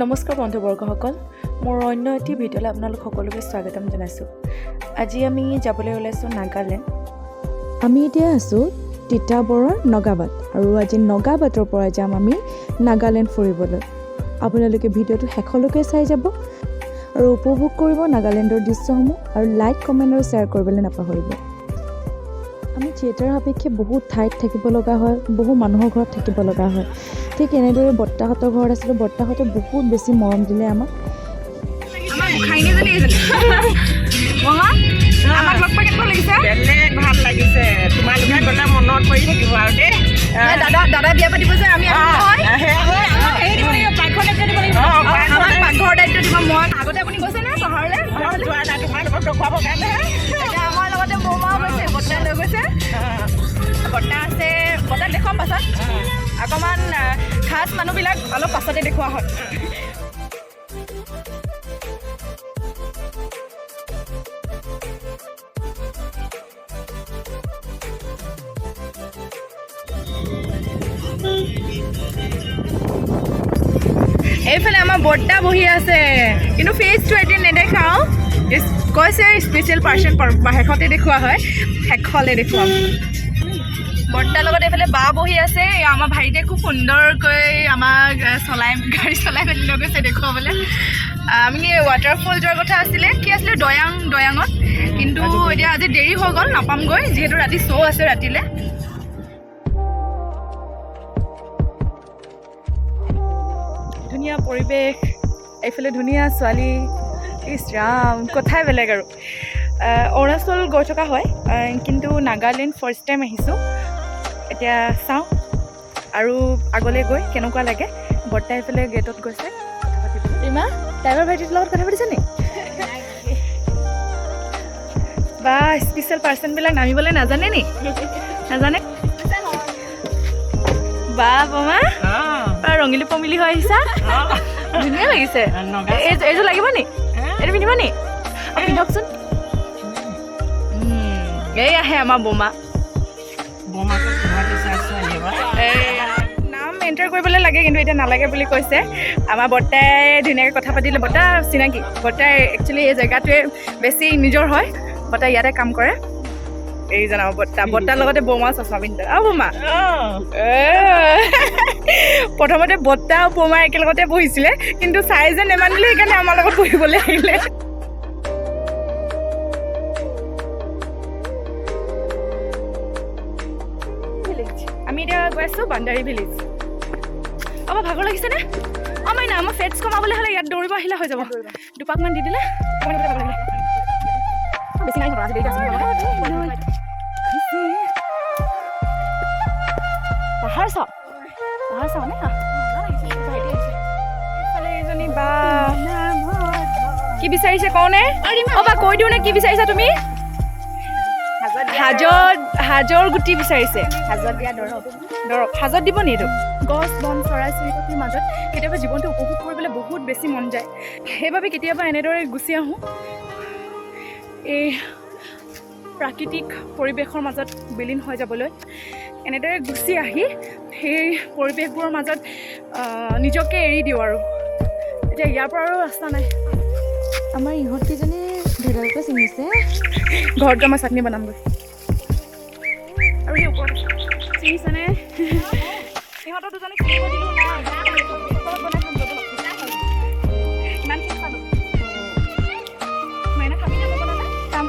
নমস্কাৰ বন্ধুবৰ্গসকল, মোৰ অন্য এটি ভিডিঅ'লৈ আপোনালোক সকলোকে স্বাগতম জনাইছোঁ। আজি আমি যাবলৈ ওলাইছোঁ নাগালেণ্ড। আমি এতিয়া আছোঁ তিতাবৰৰ নগাবাদ আৰু আজি নগাবাদৰ পৰা যাম আমি নাগালেণ্ড ফুৰিবলৈ। আপোনালোকে ভিডিঅ'টো শেষলৈকে চাই যাব আৰু উপভোগ কৰিব নাগালেণ্ডৰ দৃশ্যসমূহ আৰু লাইক, কমেণ্ট আৰু শ্বেয়াৰ কৰিবলৈ নাপাহৰিব। আমি থিয়েটাৰ সাপেক্ষে বহুত ঠাইত থাকিব লগা হয়, বহু মানুহৰ ঘৰত থাকিব লগা হয়। ঠিক এনেদৰে বৰ্তাহঁতৰ ঘৰত আছিলোঁ। বৰ্তাহঁতে বহুত বেছি মৰম দিলে আমাক। বেলেগ ভাল লাগিছে, তোমালোকে গ'লে মনত পৰি থাকিব আৰু দেই। দাদা বিয়া পাতিব যে আমি পাকঘৰৰ দায়িত্ব দিব। মই আগতে আপুনি গৈছে নে চহৰলৈ? যোৱা নাই, তোমালোকক দেখুৱাবৰ কাৰণেহে। আমাৰ লগতে বৌমাও গৈছে, বৰ্তা লৈ গৈছে। বৰ্তা আছে, বৰ্তাক দেখুৱাম পাছত। অকণমান খাচ মানুহবিলাক অলপ পাছতে দেখুওৱা হয়। এইফালে আমাৰ বৰ্তা বহি আছে, কিন্তু ফেচটো এতিয়া নেদেখাওঁ। কৈছে স্পেচিয়েল পাৰ্চন শেষতে দেখুওৱা হয়, শেষলৈ দেখুৱাম। বৰ্তাৰ লগত এইফালে বা বহি আছে। আমাৰ ভাইটিয়ে খুব সুন্দৰকৈ আমাক গাড়ী চলাই মেলি লৈ গৈছে দেখুৱাবলৈ। আমি ৱাটাৰফল যোৱাৰ কথা আছিলে, কি আছিলে দয়াঙত, কিন্তু এতিয়া আজি দেৰি হৈ গ'ল, নাপামগৈ যিহেতু ৰাতি শ্ব' আছে ৰাতিলৈ। ধুনীয়া পৰিৱেশ, এইফালে ধুনীয়া ছোৱালী, ইছৰাম কথাই বেলেগ আৰু। অৰুণাচল গৈ থকা হয়, কিন্তু নাগালেণ্ড ফাৰ্ষ্ট টাইম আহিছোঁ। এতিয়া চাওঁ আৰু আগলৈ গৈ কেনেকুৱা লাগে। বৰ্তা এইফালে গেটত গৈছে কথা পাতিবলৈ। ৰীমা, ড্ৰাইভাৰ ভাইটিৰ লগত কথা পাতিছে নি? বা স্পেচিয়েল পাৰ্চনবিলাক নামিবলৈ নাজানে নি? নাজানে? বা বমা ৰঙিলি পমিলি হৈ আহিছা, ধুনীয়া লাগিছে। এইযোৰ লাগিব নি? এইটো পিন্ধিবা নি? পিন্ধকচোন। এই আহে আমাৰ বোমা। নাম এণ্টাৰ কৰিবলৈ লাগে, কিন্তু এতিয়া নালাগে বুলি কৈছে। আমাৰ বৰ্তাই ধুনীয়াকৈ কথা পাতিলে। বৰ্তা চিনাকি, বৰ্তাই একচুৱেলি এই জেগাটোৱে বেছি নিজৰ হয়। বৰ্তাই ইয়াতে কাম কৰে। এই জনাব বৰ্তাৰ লগতে বৌমা চচমা পিন্ধে। বৌমা প্ৰথমতে বৰ্তা আৰু বৌমা একেলগতে বহিছিলে, কিন্তু চাই যে নেমানিলে, সেইকাৰণে আমাৰ লগত বহিবলৈ আহিলে। আমি এতিয়া গৈ আছোঁ বান্দাৰী ভিলেজ। আমাৰ ভাগৰ লাগিছেনে? আমাৰ নাই, আমাৰ ফেটছ কমাবলৈ হ'লে ইয়াত দৌৰিব আহিলে হৈ যাব। দুপাকমান দি দিলে বেছি নাই। পাহাৰ চাওঁ নে? এইফালে এইজনী বা কি বিচাৰিছে কওঁনে? বা কৈ দিওঁ নে কি বিচাৰিছা তুমি? হাজৰ গুটি বিচাৰিছে। হাজত দিয়া দৰৱ হাজত দিব নি? এইটো গছ বন চৰাই চিৰিকটিৰ মাজত কেতিয়াবা জীৱনটো উপভোগ কৰিবলৈ বহুত বেছি মন যায়। সেইবাবে কেতিয়াবা এনেদৰে গুচি আহোঁ, এই প্ৰাকৃতিক পৰিৱেশৰ মাজত বিলীন হৈ যাবলৈ। এনেদৰে গুচি আহি সেই পৰিৱেশবোৰৰ মাজত নিজকে এৰি দিওঁ আৰু। এতিয়া ইয়াৰ পৰা আৰু ৰাস্তা নাই। আমাৰ ইহঁতকেইজনী ভেদাইলতা ছিঙিছে। ঘৰত গৈ মই চাটনি বনামগৈ। আৰু সেই ওপৰত ছিঙিছেনে? সিহঁতৰ দুজনী কিনিব দিলোঁ নাই, ইমানখিনি খালোঁ। মই এনে খাবি নে নবনালে? খাম।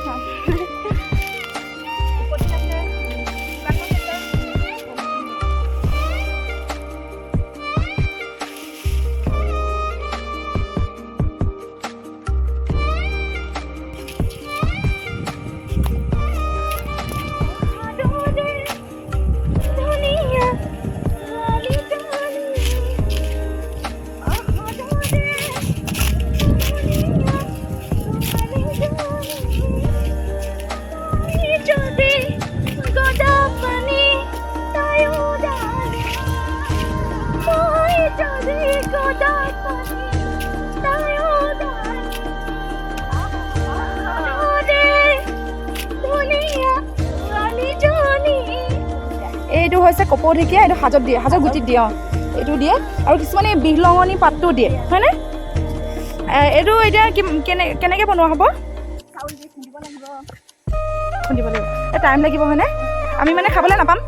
এইটো হৈছে কপৌ ঢেকীয়া, এইটো হাজত দিয়ে, হাজত গুটিত দিয়ে। এইটো দিয়ে আৰু কিছুমানে বিহলঙনি পাতটো দিয়ে হয়নে এইটো এতিয়া কেনেকৈ বনোৱা হ'ব খুন্দিব লাগিব এই টাইম লাগিব হয়নে আমি মানে খাবলৈ নাপাম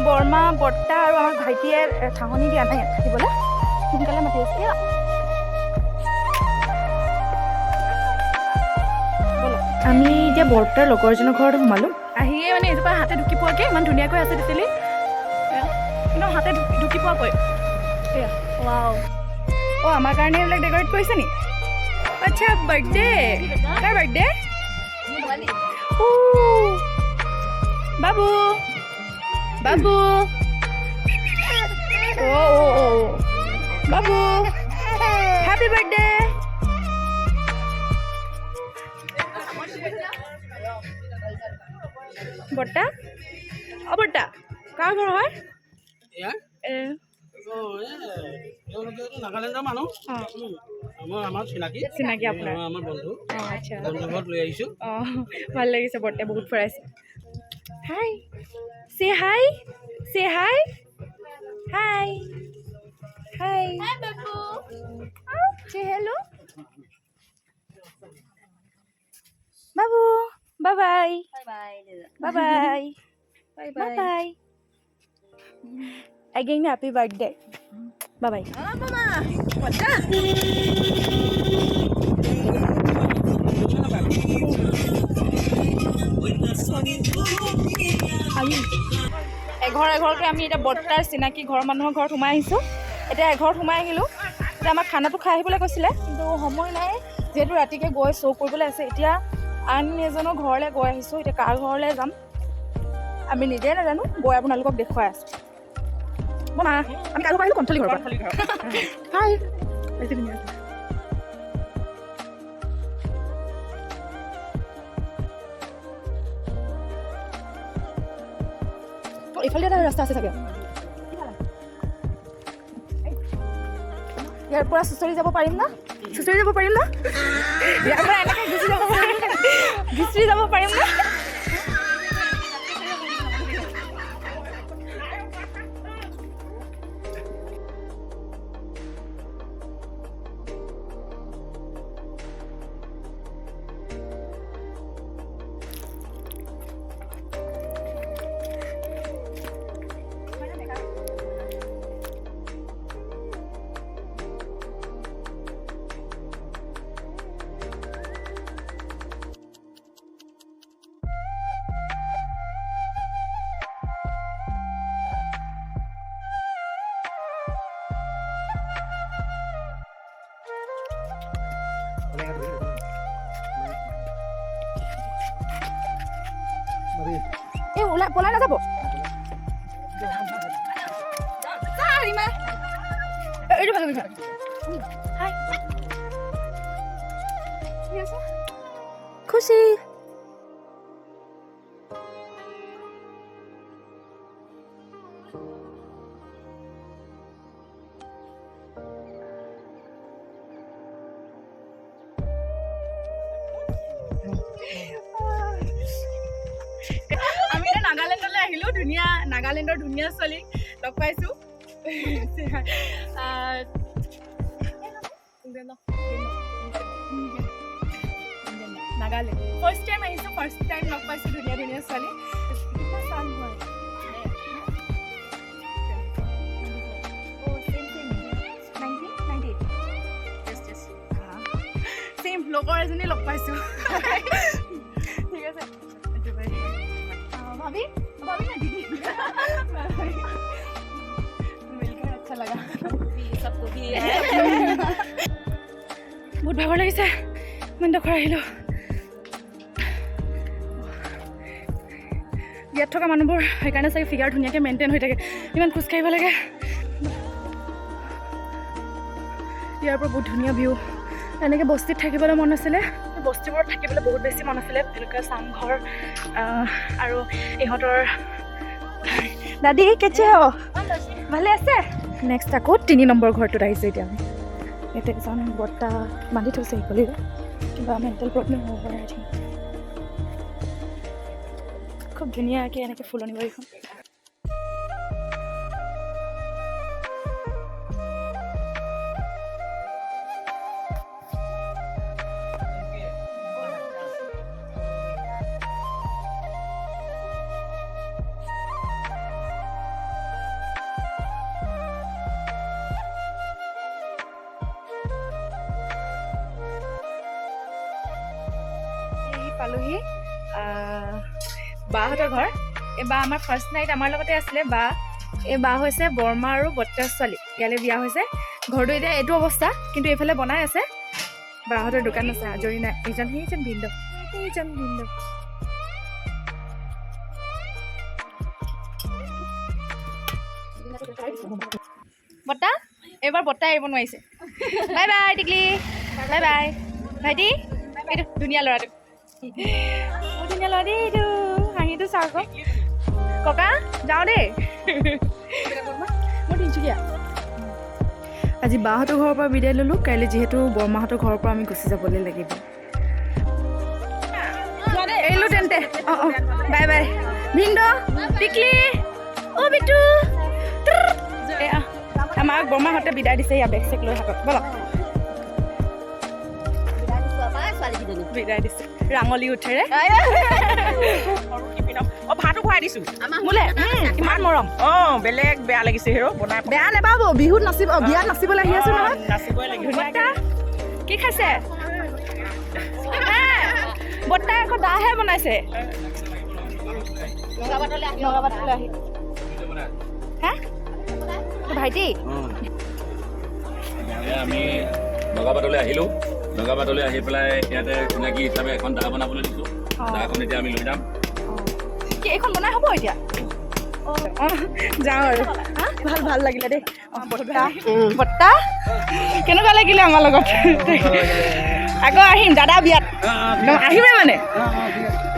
বৰমা বৰ্তা আৰু আমাৰ ভাইটিয়ে ঠাহনি দিয়া নাই ইয়াত থাকিবলৈ সোনকালে মাতি আছে আমি এতিয়া বৰ্তাৰ লগৰজনৰ ঘৰত সোমালোঁ আহিয়ে মানে এজোপা হাতে ঢুকি পোৱাকৈ ইমান ধুনীয়াকৈ আছে দিছিলি একদম হাতে ঢুকি পোৱাকৈ এয়া ৱাও অঁ আমাৰ কাৰণে এইবিলাক ডেকৰেট কৰিছে নি আচ্ছা বাৰ্থডে কাৰ বাৰ্থডে বাবু বাবু অ' বাবু হেপী বাৰ্থডে বৰ্তা অ বৰ্তা কাৰ ঘৰ হয় নাগালেণ্ডৰ মানুহ আমাৰ চিনাকি আপোনাৰ আমাৰ বন্ধু অঁ আচ্ছা বন্ধু ঘৰত লৈ আহিছোঁ অঁ ভাল লাগিছে বৰ্তাই বহুত ফুৰাইছে হাই চে হাই হাই চে হেল্ল' বাবু bye bye again happy birthday bye bye mama what's up এঘৰকৈ আমি এতিয়া বৰ্তাৰ চিনাকি ঘৰৰ মানুহৰ ঘৰত সোমাই আহিছোঁ এতিয়া এঘৰত সোমাই আহিলোঁ এতিয়া আমাক খানাটো খাই আহিবলৈ কৈছিলে কিন্তু সময় নাই যিহেতু ৰাতিকৈ গৈ শ্ব' কৰিবলৈ আছে এতিয়া আন এজনৰ ঘৰলৈ গৈ আহিছোঁ এতিয়া কাৰ ঘৰলৈ যাম আমি নিজে নাজানো গৈ আপোনালোকক দেখুৱাই আছোঁ মা আমি কাৰো পাৰিলোঁ কণ্ঠলি ঘৰৰ হাই এইফালে এটা ৰাস্তা আছে চাগে ইয়াৰ পৰা চুচৰি যাব পাৰিম না ইয়াৰ পৰা এনেকৈ গুচি যাব পাৰিম না এই পলাই নাযাব এইটো ভাল খুশি নাগালেণ্ডলৈ আহিলোঁ নাগালেণ্ডৰ ধুনীয়া ছোৱালীক লগ পাইছোঁ নাগালেণ্ড ফাৰ্ষ্ট টাইম আহিছোঁ ফাৰ্ষ্ট টাইম লগ পাইছোঁ ধুনীয়া ছোৱালী ছেইম লগৰ এজনী লগ পাইছোঁ ঠিক আছে भाभी भाभी ना दीदी मिलकर अच्छा लगा सबको भी बहुत भागৰ লাগিছে ইমান ডখৰ আহিলোঁ ইয়াত থকা মানুহবোৰ সেইকাৰণে চাগে ফিগাৰ ধুনীয়াকৈ মেইনটেইন হৈ থাকে ইমান খোজ কাঢ়িব লাগে ইয়াৰ পৰা বহুত ধুনীয়া ভিউ এনেকৈ বস্তিত থাকিবলৈ মন আছিলে বস্তিবোৰত থাকিবলৈ বহুত বেছি মন আছিলে এনেকুৱা চাংঘৰ আৰু ইহঁতৰ দাদি কেছে ভালে আছে নেক্সট আকৌ 3 নম্বৰ ঘৰটোত আহিছোঁ এতিয়া আমি ইয়াতে এজন বৰ্তা বান্ধি থৈছে শিকলিৰে কিবা মেণ্টেল প্ৰব্লেম হ'ব পাৰে খুব ধুনীয়াকৈ এনেকৈ ফুলনি বাৰীখন। পালোহি বাহঁতৰ ঘৰ। এই বা আমাৰ ফাৰ্ষ্ট নাইট আমাৰ লগতে আছিলে। বা এই বা হৈছে বৰমা আৰু বৰ্তাৰ ছোৱালী, ইয়ালৈ বিয়া হৈছে। ঘৰটো এতিয়া এইটো অৱস্থা, কিন্তু এইফালে বনাই আছে। বাহঁতৰ দোকান আছে, আজৰি নাই। সেইজন ভিন্দ, সেইজন ভিন্দ। বৰ্তা এইবাৰ বৰ্তা এৰিব নোৱাৰিছে। বাই বাই টিকলি, বাই বাই ভাইটি। এইটো ধুনীয়া ল'ৰাটো, ধুনীয়া ল'ৰা দেই এইটো। হাঁহিটো চাওঁ আকৌ। ককা যাওঁ দেই। মোৰ তিনিচুকীয়া। আজি বাহঁতৰ ঘৰৰ পৰা বিদায় ল'লোঁ। কাইলৈ যিহেতু বৰমাহঁতৰ ঘৰৰ পৰা আমি গুচি যাবলৈ লাগিব। এৰিলোঁ তেন্তে। অঁ অঁ বাই বাই ভিন্দ, টিকলি, অ' বিটু। এয়া আমাক বৰমাহঁতে বিদায় দিছে। ইয়াৰ বেগ চেগ লৈ হাতত বলক। বিদায় দিছে ৰাঙলী উঠেৰে। ভাতো খুৱাই দিছো মোলে কিমান মৰম। বেলেগ বেয়া লাগিছে হেৰ বনাই বেয়া নাপাব, বিহুত নাচিব, বিয়াত নাচিবলৈ আহি আছো নহয়। নাচিবই লাগিব। কি খাইছে বৰ্তাই? আকৌ দাহে বনাইছে। হা ভাইটি আমি নগাবাটলৈ আহিলোঁ। নগাবাটলৈ আহি পেলাই ইয়াতে চিনাকি হিচাপে এখন দা বনাবলৈ দিছোঁ। দাখন এতিয়া আমি লৈ যাম। কি এইখন বনাই হ'ব এতিয়া? যাওঁ আৰু। ভাল ভাল লাগিলে দেই। বৰ্তা কেনেকুৱা লাগিলে আমাৰ লগত? আকৌ আহিম দাদা বিয়াত, আহিমে মানে।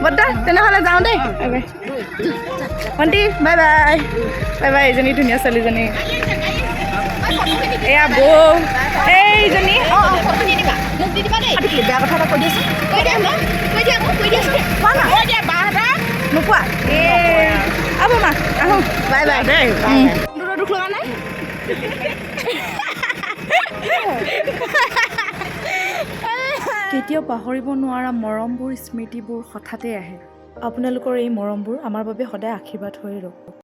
বৰ্তা তেনেহ'লে যাওঁ দেই। ভণ্টি বাই বাই। Bye bye. এইজনী ধুনীয়া ছোৱালীজনী। এয়া বৌ এইজনী। বেয়া কথা এটা কৈ দিছোঁ। নোপোৱা আবো মা আহোঁ। বাই বাই দেই। দুখ লগা নাই? কেতিয়াও পাহৰিব নোৱাৰা মৰমবোৰ, স্মৃতিবোৰ হঠাতে আহে। আপোনালোকৰ এই মৰমবোৰ আমাৰ বাবে সদায় আশীৰ্বাদ হৈ ৰ'ব।